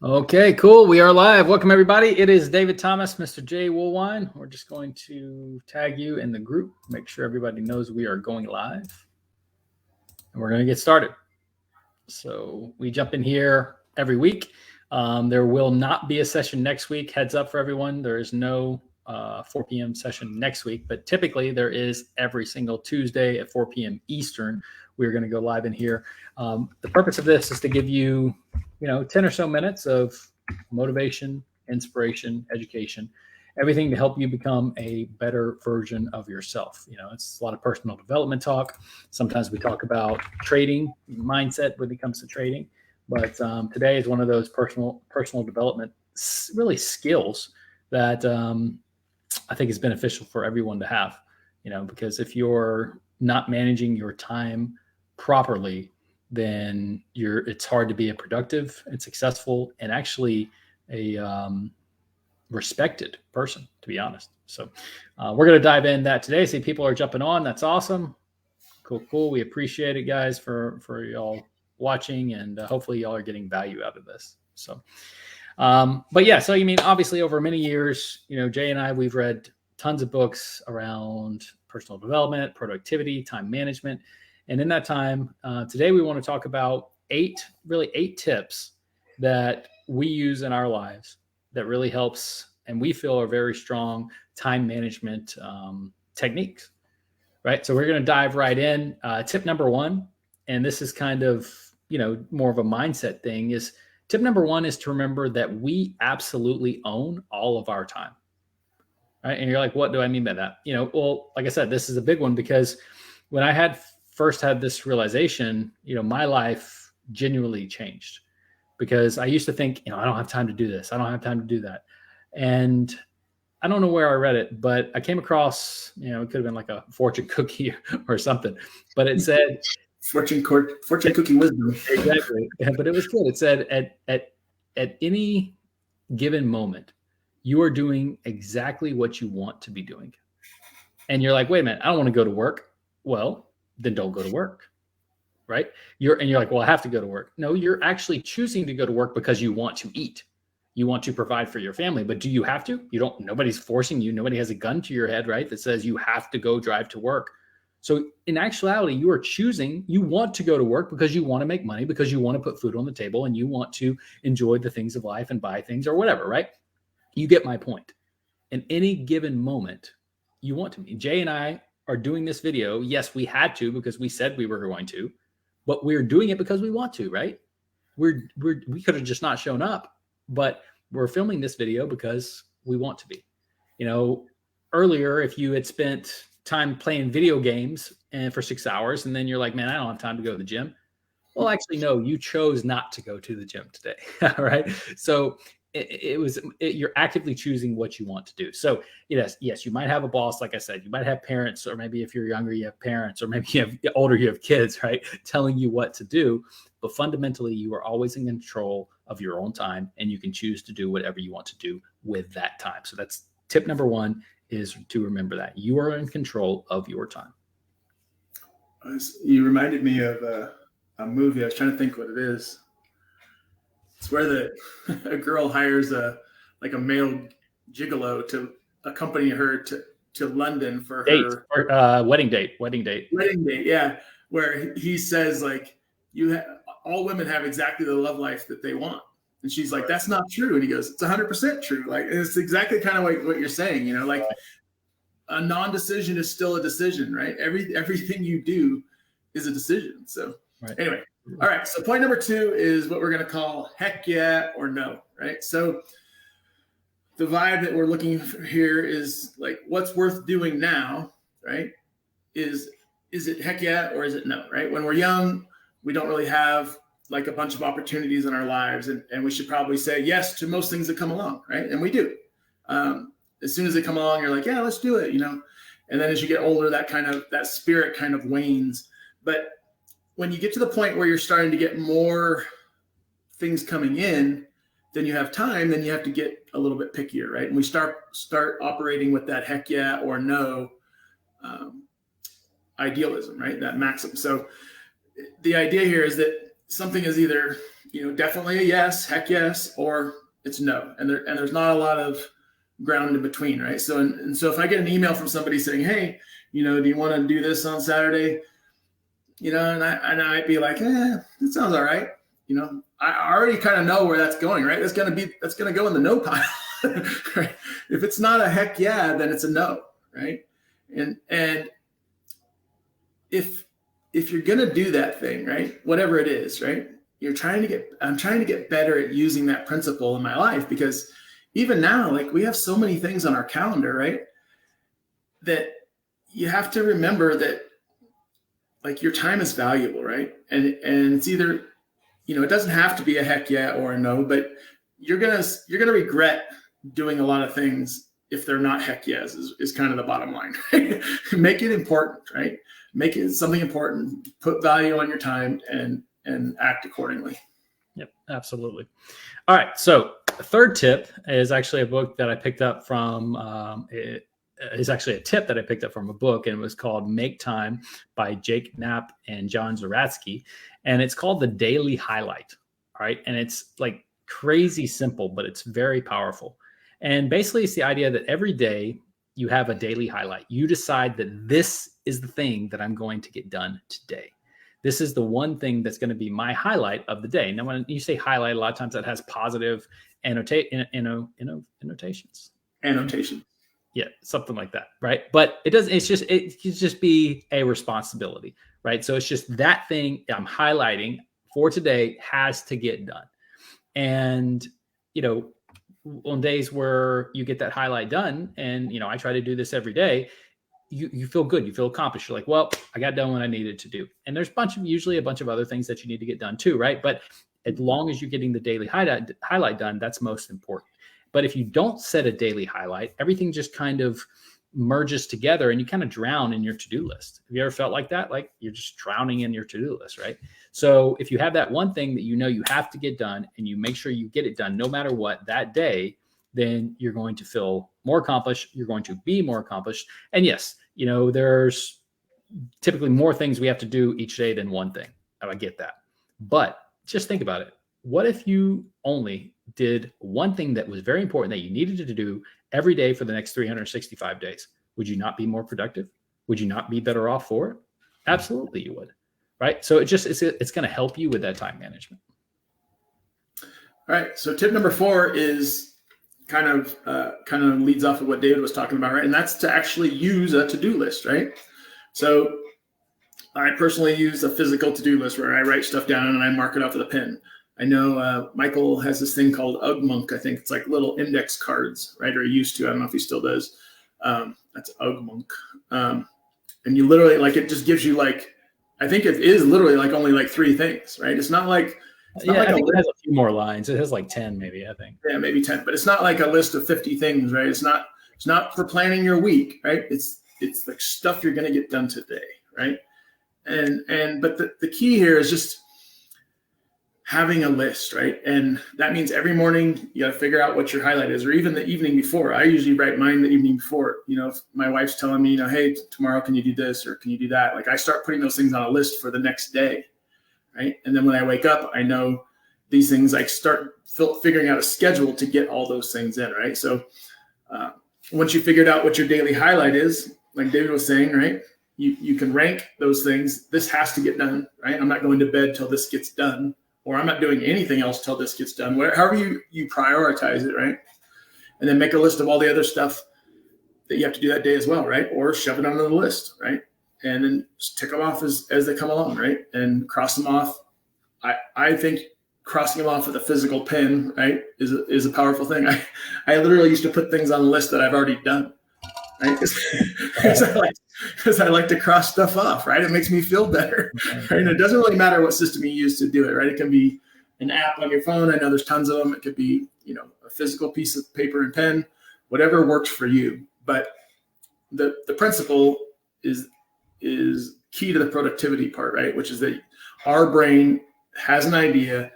Okay, cool. We are live. Welcome, everybody. It is David Thomas, Mr. J. Woolwine. We're just going to tag you in the group, make sure everybody knows we are going live. And we're going to get started. So we jump in here every week. There will not be a session next week. Heads up for everyone. There is no 4 p.m. session next week, but typically there is every single Tuesday at 4 p.m. Eastern. We're going to go live in here. The purpose of this is to give you 10 or so minutes of motivation, inspiration, education, everything to help you become a better version of yourself. It's a lot of personal development talk. Sometimes we talk about trading mindset when it comes to trading, but today is one of those personal development really skills that I think is beneficial for everyone to have, because if you're not managing your time properly, then it's hard to be a productive and successful and actually a respected person, to be honest. So we're going to dive in that today. See, people are jumping on. That's awesome. Cool. We appreciate it, guys, for y'all watching, and hopefully y'all are getting value out of this. So, but yeah, so obviously over many years, Jay and I, we've read tons of books around personal development, productivity, time management. And in that time, today we want to talk about eight tips that we use in our lives that really helps and we feel are very strong time management techniques, right? So we're going to dive right in. Tip number one, and this is kind of, more of a mindset thing, is tip number one is to remember that we absolutely own all of our time, right? And you're like, what do I mean by that? Well, like I said, this is a big one because when I first had this realization, my life genuinely changed because I used to think, I don't have time to do this. I don't have time to do that. And I don't know where I read it, but I came across, it could have been like a fortune cookie or something, but it said fortune cookie wisdom. Exactly. Yeah, but it was good. It said at any given moment, you are doing exactly what you want to be doing. And you're like, wait a minute, I don't want to go to work. Well, then don't go to work, right? You're like, well, I have to go to work. No, you're actually choosing to go to work because you want to eat. You want to provide for your family, but do you have to? You don't. Nobody's forcing you. Nobody has a gun to your head, right? That says you have to go drive to work. So in actuality, you are choosing, you want to go to work because you want to make money, because you want to put food on the table and you want to enjoy the things of life and buy things or whatever, right? You get my point. In any given moment, you want to. Jay and I are doing this video. Yes, we had to because we said we were going to, but we're doing it because we want to, right? We could have just not shown up, but we're filming this video because we want to be. Earlier, if you had spent time playing video games and for 6 hours, and then you're like, man, I don't have time to go to the gym. Well, actually, no, you chose not to go to the gym today. All right. So you're actively choosing what you want to do. So yes, you might have a boss. Like I said, you might have parents, or maybe if you're younger, you have parents, or maybe you have older, you have kids, right? Telling you what to do. But fundamentally, you are always in control of your own time, and you can choose to do whatever you want to do with that time. So that's tip number one, is to remember that you are in control of your time. You reminded me of a movie. I was trying to think what it is. It's where a girl hires a male gigolo to accompany her to London for her wedding date. Wedding date, yeah. Where he says all women have exactly the love life that they want, and she's like, "That's not true." And he goes, "It's 100% true." Like, it's exactly kind of like what you're saying. Right. A non-decision is still a decision, right? Everything you do is a decision. So Anyway. All right. So point number two is what we're going to call heck yeah or no, right? So the vibe that we're looking for here is like, what's worth doing now, right? Is it heck yeah or is it no, right? When we're young, we don't really have like a bunch of opportunities in our lives, and we should probably say yes to most things that come along, right? And we do. As soon as they come along, you're like, yeah, let's do it, And then as you get older, that spirit kind of wanes. But when you get to the point where you're starting to get more things coming in than you have time, then you have to get a little bit pickier, right? And we start operating with that heck yeah or no idealism, right? That maxim. So the idea here is that something is either definitely a yes, heck yes, or it's no. And there's not a lot of ground in between, right? So, and so if I get an email from somebody saying, hey, do you want to do this on Saturday? And I might be like, it sounds all right. I already kind of know where that's going, right? That's going to go in the no pile. Right? If it's not a heck yeah, then it's a no, right? And if you're going to do that thing, right, whatever it is, right, I'm trying to get better at using that principle in my life, because even now, like, we have so many things on our calendar, right, that you have to remember that, like, your time is valuable, right? And it's either, it doesn't have to be a heck yeah or a no, but you're gonna regret doing a lot of things if they're not heck yes, is kind of the bottom line. Right? Make it important, right? Make it something important, put value on your time, and act accordingly. Yep, absolutely. All right. So the third tip is actually a book that I picked up from, it is actually a tip that I picked up from a book, and it was called Make Time by Jake Knapp and John Zeratsky. And it's called The Daily Highlight. All right. And it's like crazy simple, but it's very powerful. And basically it's the idea that every day you have a daily highlight. You decide that this is the thing that I'm going to get done today. This is the one thing that's going to be my highlight of the day. Now, when you say highlight, a lot of times that has positive annotations. Annotation. Yeah, something like that, right? But it doesn't. It can just be a responsibility, right? So it's just that thing I'm highlighting for today has to get done. And on days where you get that highlight done, and I try to do this every day, you feel good, you feel accomplished. You're like, well, I got done what I needed to do. And there's usually a bunch of other things that you need to get done too, right? But as long as you're getting the daily highlight done, that's most important. But if you don't set a daily highlight, everything just kind of merges together and you kind of drown in your to-do list. Have you ever felt like that? Like you're just drowning in your to-do list, right? So if you have that one thing that you have to get done, and you make sure you get it done no matter what that day, then you're going to feel more accomplished. You're going to be more accomplished. And yes, there's typically more things we have to do each day than one thing. I get that. But just think about it. What if you only did one thing that was very important that you needed to do every day for the next 365 days? Would you not be more productive? Would you not be better off for it? Absolutely you would, right? So it's going to help you with that time management. All right. So tip number 4 is kind of leads off of what David was talking about, right? And that's to actually use a to-do list, right? So I personally use a physical to-do list where I write stuff down and I mark it off with a pen. I know Michael has this thing called Ugmonk. I think it's like little index cards, right? Or he used to. I don't know if he still does. That's Ugmonk. And you literally, like, it just gives you, like, I think it is literally like only like 3 things, right? It's not like, I think it has a few more lines. It has like 10, maybe, I think. Yeah, maybe 10, but it's not like a list of 50 things, right? It's not for planning your week, right? It's like stuff you're going to get done today, right? But the key here is just having a list, right? And that means every morning you got to figure out what your highlight is, or even the evening before. I usually write mine the evening before. If my wife's telling me, hey, tomorrow can you do this or can you do that? Like, I start putting those things on a list for the next day, right? And then when I wake up, I know these things. I start figuring out a schedule to get all those things in, right? So once you figured out what your daily highlight is, like David was saying, right? You can rank those things. This has to get done, right? I'm not going to bed till this gets done, or I'm not doing anything else till this gets done. However you prioritize it, right? And then make a list of all the other stuff that you have to do that day as well, right? Or shove it onto the list, right? And then just tick them off as they come along, right? And cross them off. I think crossing them off with a physical pen, right, is a powerful thing. I literally used to put things on the list that I've already done, right? Because I like to cross stuff off, right? It makes me feel better, right? And it doesn't really matter what system you use to do it, right? It can be an app on your phone. I know there's tons of them. It could be, a physical piece of paper and pen, whatever works for you. But the principle is key to the productivity part, right? Which is that our brain has an idea,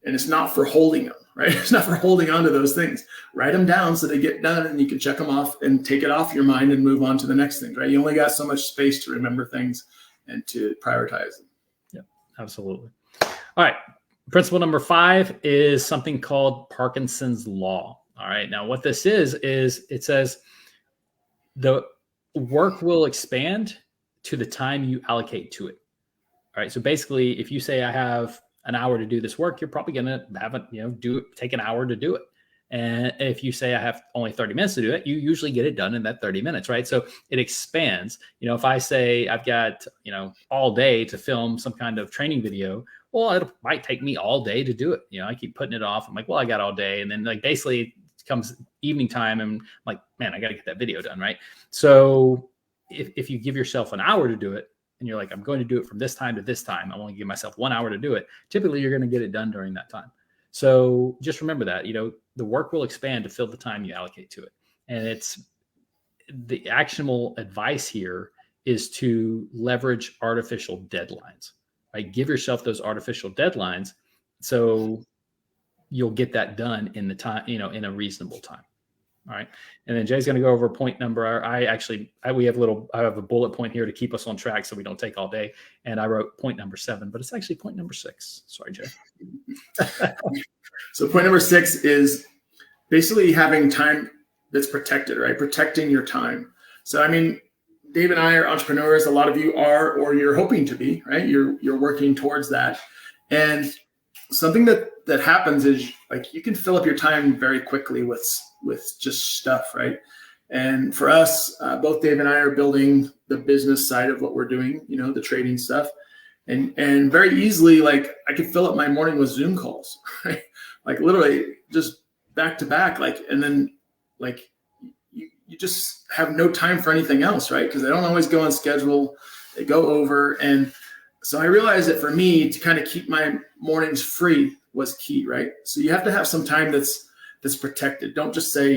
and it's not for holding them, right? It's not for holding on to those things. Write them down so they get done, and you can check them off and take it off your mind and move on to the next thing, right? You only got so much space to remember things and to prioritize them. Yeah, absolutely. All right. Principle number 5 is something called Parkinson's Law. All right. Now, what this is it says the work will expand to the time you allocate to it. All right. So basically, if you say I have an hour to do this work, you're probably going to have it, take an hour to do it. And if you say I have only 30 minutes to do it, you usually get it done in that 30 minutes, right? So it expands. If I say I've got, all day to film some kind of training video, well, it might take me all day to do it. I keep putting it off. I'm like, well, I got all day. And then basically it comes evening time and I'm like, man, I got to get that video done, right? So if you give yourself an hour to do it and you're like, I'm going to do it from this time to this time, I want to give myself 1 hour to do it. Typically you're going to get it done during that time. So just remember that, the work will expand to fill the time you allocate to it. And it's the actionable advice here is to leverage artificial deadlines, right? Give yourself those artificial deadlines so you'll get that done in the time, in a reasonable time. All right. And then Jay's going to go over point number. I have a bullet point here to keep us on track so we don't take all day. And I wrote point number 7, but it's actually point number 6. Sorry, Jay. So point number 6 is basically having time that's protected, right? Protecting your time. So, Dave and I are entrepreneurs. A lot of you are, or you're hoping to be, right? You're working towards that. And something that happens is you can fill up your time very quickly with just stuff, right? And for us, both Dave and I are building the business side of what we're doing, the trading stuff. And very easily, I could fill up my morning with Zoom calls, right? Literally just back to back, and then you just have no time for anything else, right? Because they don't always go on schedule, they go over. And so I realized that for me to kind of keep my mornings free was key, right? So you have to have some time that's protected. Don't just say,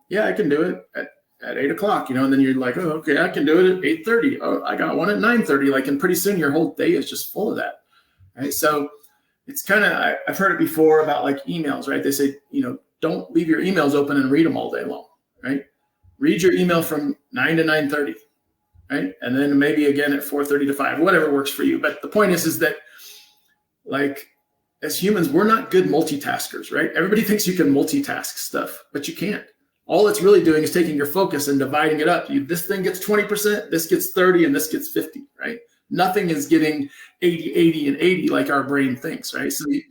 yeah, I can do it at 8 o'clock, and then you're like, oh, okay, I can do it at 8:30. Oh, I got one at 9:30. And pretty soon your whole day is just full of that, right? So it's kind of, I've heard it before about emails, right? They say, don't leave your emails open and read them all day long, right? Read your email from 9 to 9:30, right? And then maybe again at 4:30 to 5, whatever works for you. But the point is that as humans, we're not good multitaskers, right? Everybody thinks you can multitask stuff, but you can't. All it's really doing is taking your focus and dividing it up. This thing gets 20%, this gets 30, and this gets 50, right? Nothing is getting 80, 80, and 80 like our brain thinks, right? So you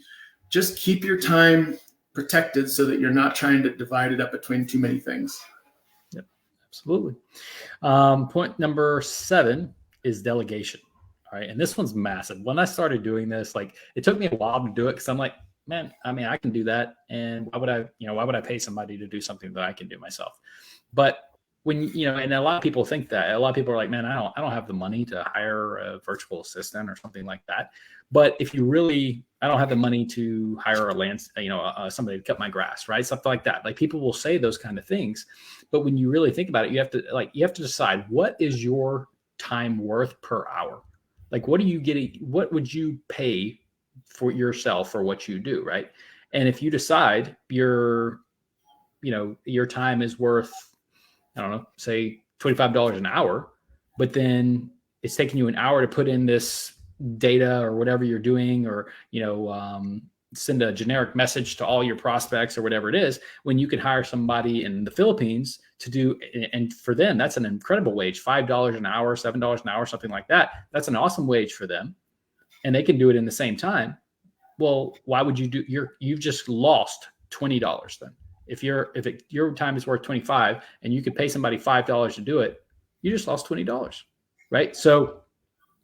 just keep your time protected so that you're not trying to divide it up between too many things. Yep, absolutely. Point number 7 is delegation. All right. And this one's massive. When I started doing this, it took me a while to do it because I'm like, man, I can do that. And why would I pay somebody to do something that I can do myself? But when, and a lot of people think that. A lot of people are like, man, I don't have the money to hire a virtual assistant or something like that. But if you really, I don't have the money to hire somebody to cut my grass, right? Something like that. People will say those kind of things. But when you really think about it, you have to decide, what is your time worth per hour? What are you getting? What would you pay for yourself for what you do, right? And if you decide your time is worth, I don't know, say $25 an hour, but then it's taking you an hour to put in this data or whatever you're doing, or send a generic message to all your prospects or whatever it is, when you can hire somebody in the Philippines to do, and for them, that's an incredible wage, $5 an hour, $7 an hour, something like that. That's an awesome wage for them. And they can do it in the same time. Well, why would you do, you've just lost $20 then. If your time is worth 25 and you could pay somebody $5 to do it, you just lost $20, right? So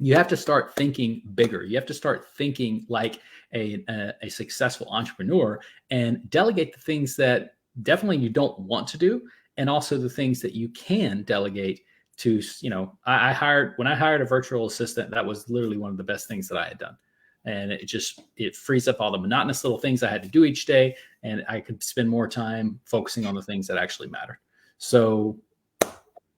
you have to start thinking bigger. You have to start thinking like a successful entrepreneur, and delegate the things that definitely you don't want to do, and also the things that you can delegate to. When I hired a virtual assistant, that was literally one of the best things that I had done. And it frees up all the monotonous little things I had to do each day, and I could spend more time focusing on the things that actually matter. So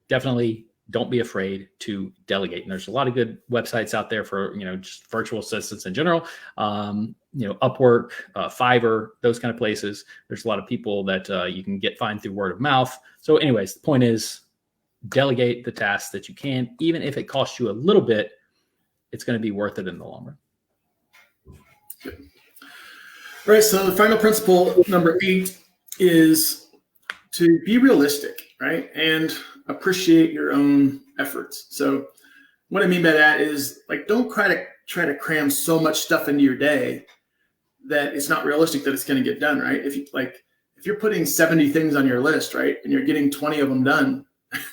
definitely don't be afraid to delegate. And there's a lot of good websites out there for, just virtual assistants in general. Upwork, Fiverr, those kind of places. There's a lot of people that you can find through word of mouth. So anyways, the point is, delegate the tasks that you can. Even if it costs you a little bit, it's going to be worth it in the long run. Good. Right. So the final principle, number 8, is to be realistic, right? And appreciate your own efforts. So what I mean by that is, like, don't try to cram so much stuff into your day that it's not realistic that it's going to get done, right? If you're putting 70 things on your list, right, and you're getting 20 of them done,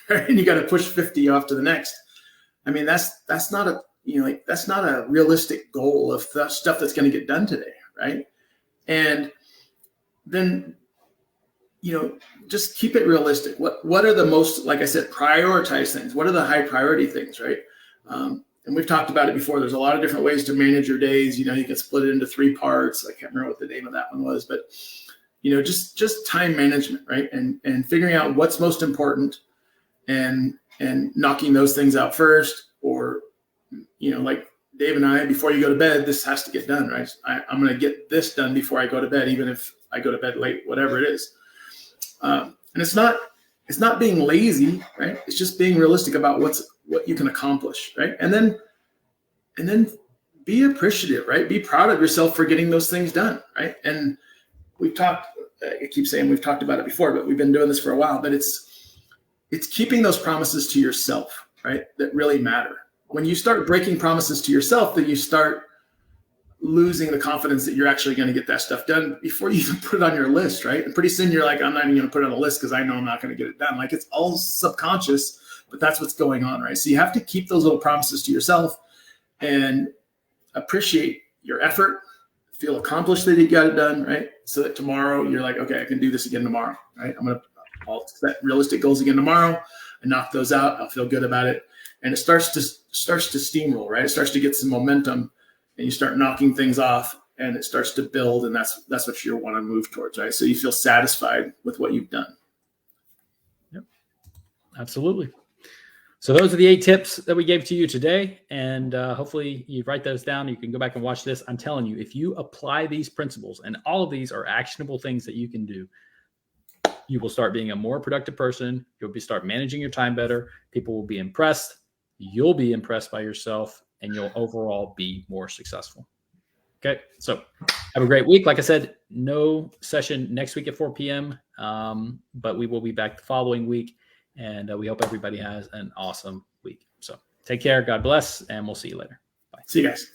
right, and you got to push 50 off to the next, I mean, that's not a, that's not a realistic goal of the stuff that's going to get done today, right? And then, just keep it realistic. What are the most, like I said, prioritize things. What are the high priority things, right? And we've talked about it before. There's a lot of different ways to manage your days. You can split it into 3 parts. I can't remember what the name of that one was, but just time management, right? And figuring out what's most important and knocking those things out first, or, like Dave and I, before you go to bed, this has to get done, right? I'm going to get this done before I go to bed, even if I go to bed late, whatever it is. And it's not being lazy, right? It's just being realistic about what you can accomplish, right? And then be appreciative, right? Be proud of yourself for getting those things done, right? And I keep saying we've talked about it before, but we've been doing this for a while, but it's keeping those promises to yourself, right, that really matter. When you start breaking promises to yourself, then you start losing the confidence that you're actually going to get that stuff done before you even put it on your list, right? And pretty soon you're like, I'm not even going to put it on the list because I know I'm not going to get it done. Like, it's all subconscious, but that's what's going on, right? So you have to keep those little promises to yourself and appreciate your effort, feel accomplished that you got it done, right? So that tomorrow you're like, okay, I can do this again tomorrow, right? I'll set realistic goals again tomorrow and knock those out. I'll feel good about it. And it starts to steamroll, right? It starts to get some momentum, and you start knocking things off, and it starts to build, and that's what you want to move towards, right? So you feel satisfied with what you've done. Yep, absolutely. So those are the 8 tips that we gave to you today, and hopefully you write those down. You can go back and watch this. I'm telling you, if you apply these principles, and all of these are actionable things that you can do, you will start being a more productive person. You'll start managing your time better. People will be impressed. You'll be impressed by yourself, and you'll overall be more successful. Okay, so have a great week. Like I said, no session next week at 4 p.m., but we will be back the following week, and we hope everybody has an awesome week. So take care. God bless, and we'll see you later. Bye. See you guys.